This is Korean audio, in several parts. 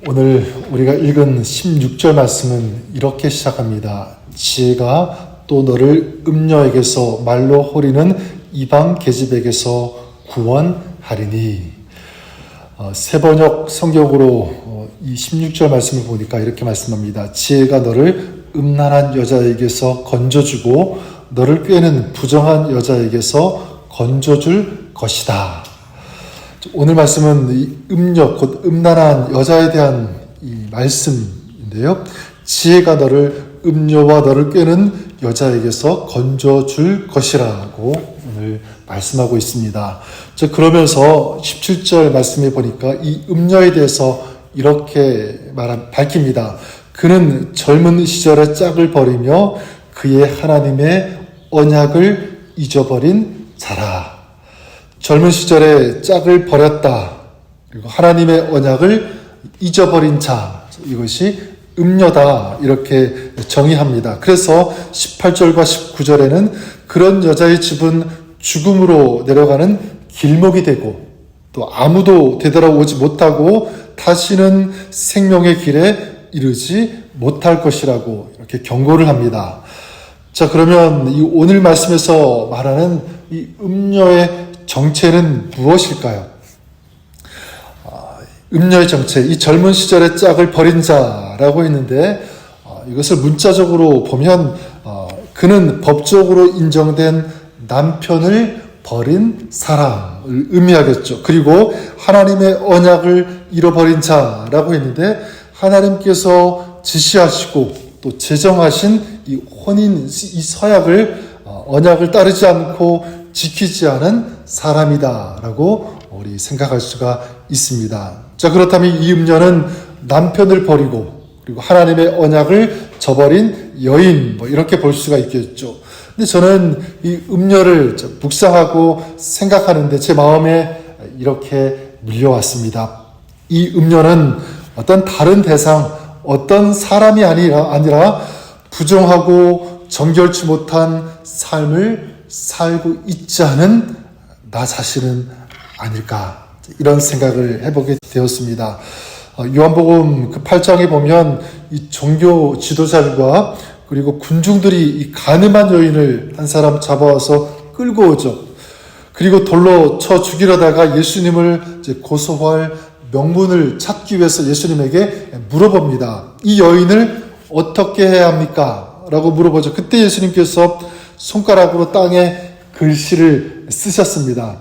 오늘 우리가 읽은 16절 말씀은 이렇게 시작합니다. 지혜가 또 너를 음녀에게서 말로 호리는 이방 계집에게서 구원하리니. 세번역 성경으로 이 16절 말씀을 보니까 이렇게 말씀합니다. 지혜가 너를 음란한 여자에게서 건져주고 너를 꾀는 부정한 여자에게서 건져줄 것이다. 오늘 말씀은 이 음녀, 곧 음란한 여자에 대한 이 말씀인데요. 지혜가 너를 음녀와 너를 꾀는 여자에게서 건져줄 것이라고 오늘 말씀하고 있습니다. 그러면서 17절 말씀에 보니까 이 음녀에 대해서 이렇게 밝힙니다. 그는 젊은 시절의 짝을 버리며 그의 하나님의 언약을 잊어버린 자라. 젊은 시절에 짝을 버렸다. 그리고 하나님의 언약을 잊어버린 자. 이것이 음녀다. 이렇게 정의합니다. 그래서 18절과 19절에는 그런 여자의 집은 죽음으로 내려가는 길목이 되고 또 아무도 되돌아오지 못하고 다시는 생명의 길에 이르지 못할 것이라고 이렇게 경고를 합니다. 자, 그러면 이 오늘 말씀에서 말하는 이 음녀의 정체는 무엇일까요? 음녀의 정체, 이 젊은 시절의 짝을 버린 자라고 했는데 이것을 문자적으로 보면 그는 법적으로 인정된 남편을 버린 사람을 의미하겠죠. 그리고 하나님의 언약을 잃어버린 자라고 했는데 하나님께서 지시하시고 또 제정하신 이 혼인, 이 서약을 언약을 따르지 않고 지키지 않은 사람이다라고 우리 생각할 수가 있습니다. 자, 그렇다면 이 음녀는 남편을 버리고 그리고 하나님의 언약을 저버린 여인, 이렇게 볼 수가 있겠죠. 근데 저는 이 음녀를 묵상하고 생각하는데 제 마음에 이렇게 밀려왔습니다. 이 음녀는 어떤 다른 대상, 어떤 사람이 아니라 부정하고 정결치 못한 삶을 살고 있지 않은 나 자신은 아닐까, 이런 생각을 해보게 되었습니다. 요한복음 그 8장에 보면 이 종교 지도자들과 그리고 군중들이 이 가늠한 여인을 한 사람 잡아와서 끌고 오죠. 그리고 돌로 쳐 죽이려다가 예수님을 이제 고소할 명분을 찾기 위해서 예수님에게 물어봅니다. 이 여인을 어떻게 해야 합니까? 라고 물어보죠. 그때 예수님께서 손가락으로 땅에 글씨를 쓰셨습니다.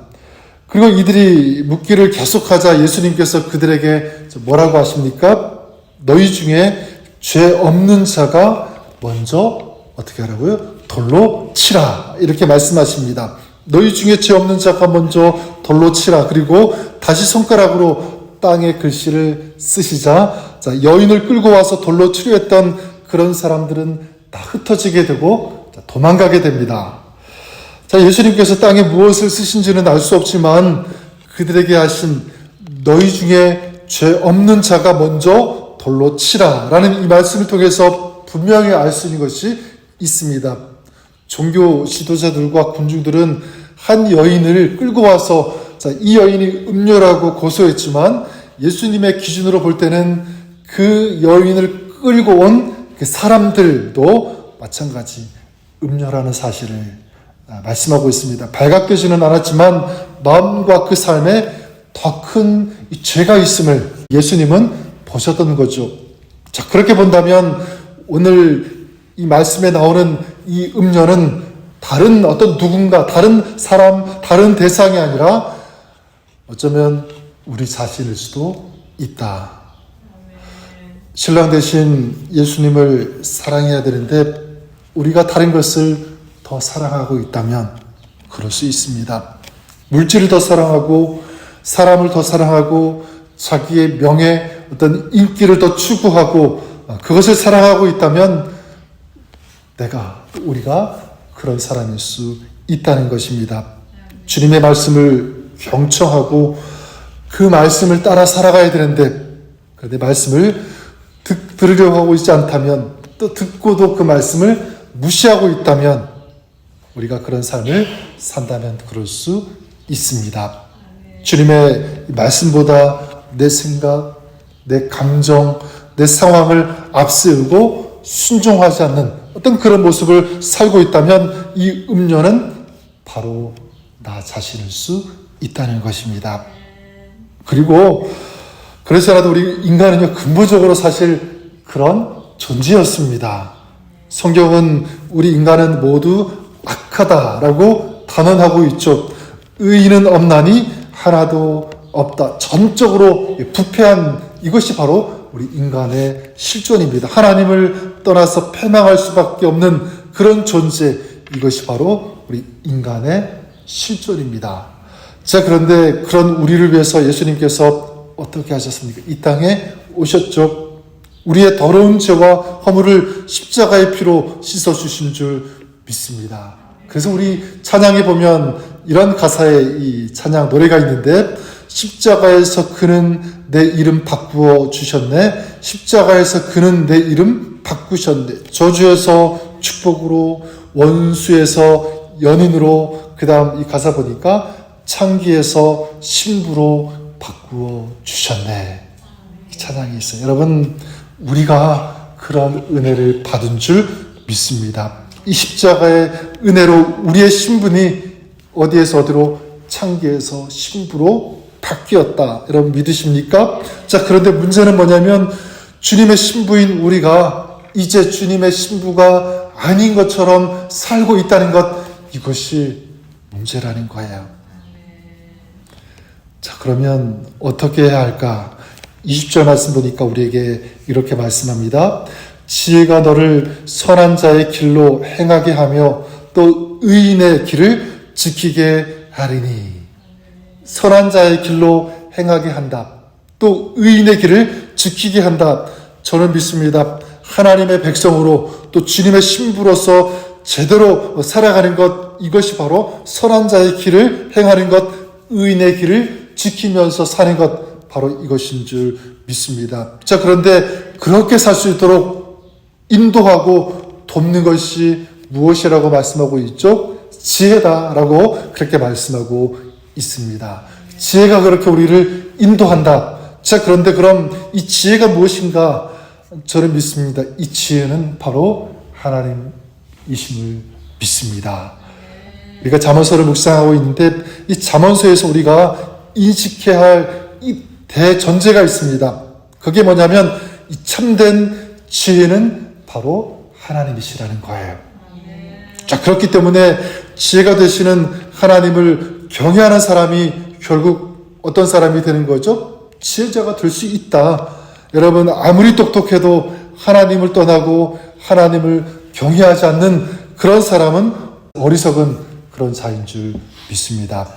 그리고 이들이 묻기를 계속하자 예수님께서 그들에게 뭐라고 하십니까? 너희 중에 죄 없는 자가 먼저 어떻게 하라고요? 돌로 치라. 이렇게 말씀하십니다. 너희 중에 죄 없는 자가 먼저 돌로 치라. 그리고 다시 손가락으로 땅에 글씨를 쓰시자 여인을 끌고 와서 돌로 치려 했던 그런 사람들은 다 흩어지게 되고 도망가게 됩니다. 자, 예수님께서 땅에 무엇을 쓰신지는 알 수 없지만 그들에게 하신 너희 중에 죄 없는 자가 먼저 돌로 치라 라는 이 말씀을 통해서 분명히 알 수 있는 것이 있습니다. 종교 지도자들과 군중들은 한 여인을 끌고 와서 이 여인이 음녀라고 고소했지만 예수님의 기준으로 볼 때는 그 여인을 끌고 온 그 사람들도 마찬가지 음녀라는 사실을 말씀하고 있습니다. 발각되지는 않았지만 마음과 그 삶에 더 큰 죄가 있음을 예수님은 보셨던 거죠. 자, 그렇게 본다면 오늘 이 말씀에 나오는 이 음녀는 다른 어떤 누군가, 다른 사람, 다른 대상이 아니라 어쩌면 우리 자신일 수도 있다. 신랑 되신 예수님을 사랑해야 되는데 우리가 다른 것을 더 사랑하고 있다면 그럴 수 있습니다. 물질을 더 사랑하고 사람을 더 사랑하고 자기의 명예, 어떤 인기를 더 추구하고 그것을 사랑하고 있다면 우리가 그런 사람일 수 있다는 것입니다. 주님의 말씀을 경청하고 그 말씀을 따라 살아가야 되는데 그런데 말씀을 들으려고 하고 있지 않다면 또 듣고도 그 말씀을 무시하고 있다면 우리가 그런 삶을 산다면 그럴 수 있습니다. 주님의 말씀보다 내 생각, 내 감정, 내 상황을 앞세우고 순종하지 않는 어떤 그런 모습을 살고 있다면 이 음료는 바로 나 자신일 수 있다는 것입니다. 그리고 그래서라도 우리 인간은요, 근본적으로 사실 그런 존재였습니다. 성경은 우리 인간은 모두 악하다라고 단언하고 있죠. 의인은 없나니 하나도 없다. 전적으로 부패한 이것이 바로 우리 인간의 실존입니다. 하나님을 떠나서 패망할 수밖에 없는 그런 존재, 이것이 바로 우리 인간의 실존입니다. 자, 그런데 그런 우리를 위해서 예수님께서 어떻게 하셨습니까? 이 땅에 오셨죠. 우리의 더러운 죄와 허물을 십자가의 피로 씻어주신 줄 믿습니다. 그래서 우리 찬양에 보면 이런 가사의 이 찬양 노래가 있는데, 십자가에서 그는 내 이름 바꾸어 주셨네. 십자가에서 그는 내 이름 바꾸셨네. 저주에서 축복으로, 원수에서 연인으로, 그 다음 이 가사 보니까 창기에서 신부로 바꾸어 주셨네. 이 찬양이 있어요. 여러분, 우리가 그런 은혜를 받은 줄 믿습니다. 이 십자가의 은혜로 우리의 신분이 어디에서 어디로? 창기에서 신부로 바뀌었다. 여러분 믿으십니까? 자, 그런데 문제는 뭐냐면 주님의 신부인 우리가 이제 주님의 신부가 아닌 것처럼 살고 있다는 것, 이것이 문제라는 거예요. 자, 그러면 어떻게 해야 할까? 20절 말씀 보니까 우리에게 이렇게 말씀합니다. 지혜가 너를 선한 자의 길로 행하게 하며 또 의인의 길을 지키게 하리니. 선한 자의 길로 행하게 한다. 또 의인의 길을 지키게 한다. 저는 믿습니다. 하나님의 백성으로 또 주님의 신부로서 제대로 살아가는 것, 이것이 바로 선한 자의 길을 행하는 것, 의인의 길을 지키면서 사는 것, 바로 이것인 줄 믿습니다. 자, 그런데 그렇게 살 수 있도록 인도하고 돕는 것이 무엇이라고 말씀하고 있죠? 지혜다라고 그렇게 말씀하고 있습니다. 지혜가 그렇게 우리를 인도한다. 자, 그런데 그럼 이 지혜가 무엇인가? 저는 믿습니다. 이 지혜는 바로 하나님이심을 믿습니다. 우리가 잠언서를 묵상하고 있는데 이 잠언서에서 우리가 인식해야 할 이 대전제가 있습니다. 그게 뭐냐면 이 참된 지혜는 바로 하나님이시라는 거예요. 자, 그렇기 때문에 지혜가 되시는 하나님을 경외하는 사람이 결국 어떤 사람이 되는 거죠? 지혜자가 될 수 있다. 여러분, 아무리 똑똑해도 하나님을 떠나고 하나님을 경외하지 않는 그런 사람은 어리석은 그런 자인 줄 믿습니다.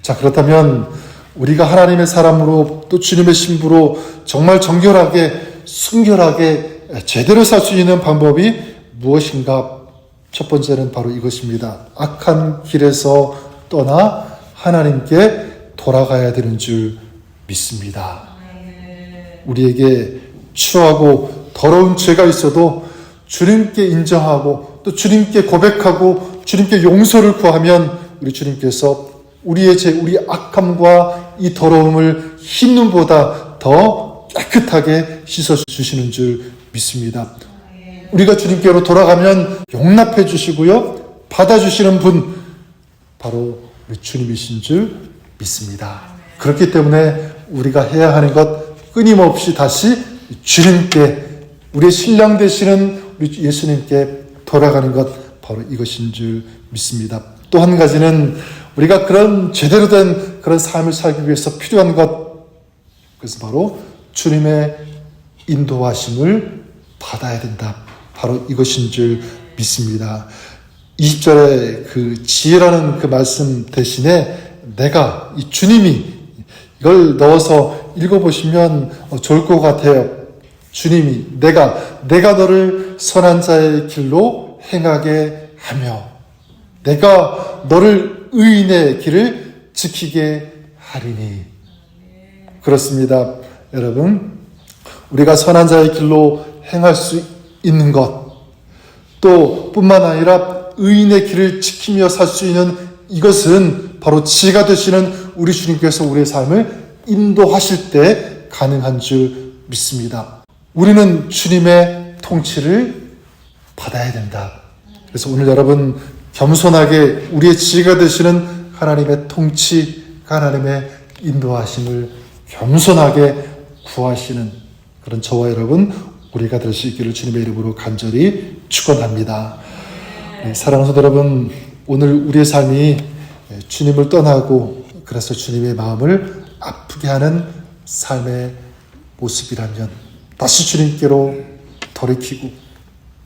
자, 그렇다면 우리가 하나님의 사람으로 또 주님의 신부로 정말 정결하게, 순결하게 제대로 살 수 있는 방법이 무엇인가? 첫 번째는 바로 이것입니다. 악한 길에서 떠나 하나님께 돌아가야 되는 줄 믿습니다. 우리에게 추하고 더러운 죄가 있어도 주님께 인정하고 또 주님께 고백하고 주님께 용서를 구하면 우리 주님께서 우리의 죄, 우리 악함과 이 더러움을 흰눈보다 더 깨끗하게 씻어주시는 줄 믿습니다. 우리가 주님께로 돌아가면 용납해 주시고요, 받아주시는 분, 바로 우리 주님이신 줄 믿습니다. 그렇기 때문에 우리가 해야 하는 것, 끊임없이 다시 주님께, 우리의 신랑 되시는 우리 예수님께 돌아가는 것, 바로 이것인 줄 믿습니다. 또 한 가지는 우리가 그런 제대로 된 그런 삶을 살기 위해서 필요한 것, 그래서 바로 주님의 인도하심을 받아야 된다. 바로 이것인 줄 믿습니다. 20절에 그 지혜라는 그 말씀 대신에 내가, 이 주님이, 이걸 넣어서 읽어보시면 좋을 것 같아요. 주님이, 내가 너를 선한 자의 길로 행하게 하며 내가 너를 의인의 길을 지키게 하리니. 그렇습니다. 여러분, 우리가 선한 자의 길로 행할 수 있는 것, 또 뿐만 아니라 의인의 길을 지키며 살 수 있는 이것은 바로 지혜가 되시는 우리 주님께서 우리의 삶을 인도하실 때 가능한 줄 믿습니다. 우리는 주님의 통치를 받아야 된다. 그래서 오늘 여러분 겸손하게 우리의 지혜가 되시는 하나님의 통치, 하나님의 인도하심을 겸손하게 구하시는 그런 저와 여러분 우리가 될 수 있기를 주님의 이름으로 간절히 축원합니다. 사랑하는 성도 여러분, 오늘 우리의 삶이 주님을 떠나고 그래서 주님의 마음을 아프게 하는 삶의 모습이라면 다시 주님께로 돌이키고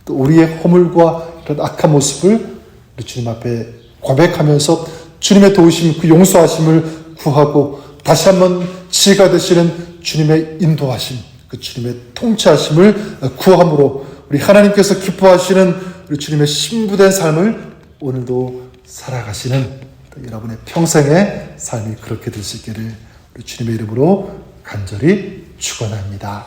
또 우리의 허물과 그런 악한 모습을 우리 주님 앞에 고백하면서 주님의 도우심, 그 용서하심을 구하고 다시 한번 지혜가 되시는 주님의 인도하심, 그 주님의 통치하심을 구함으로 우리 하나님께서 기뻐하시는 우리 주님의 신부된 삶을 오늘도 살아가시는 여러분의 평생의 삶이 그렇게 될 수 있기를 우리 주님의 이름으로 간절히 축원합니다.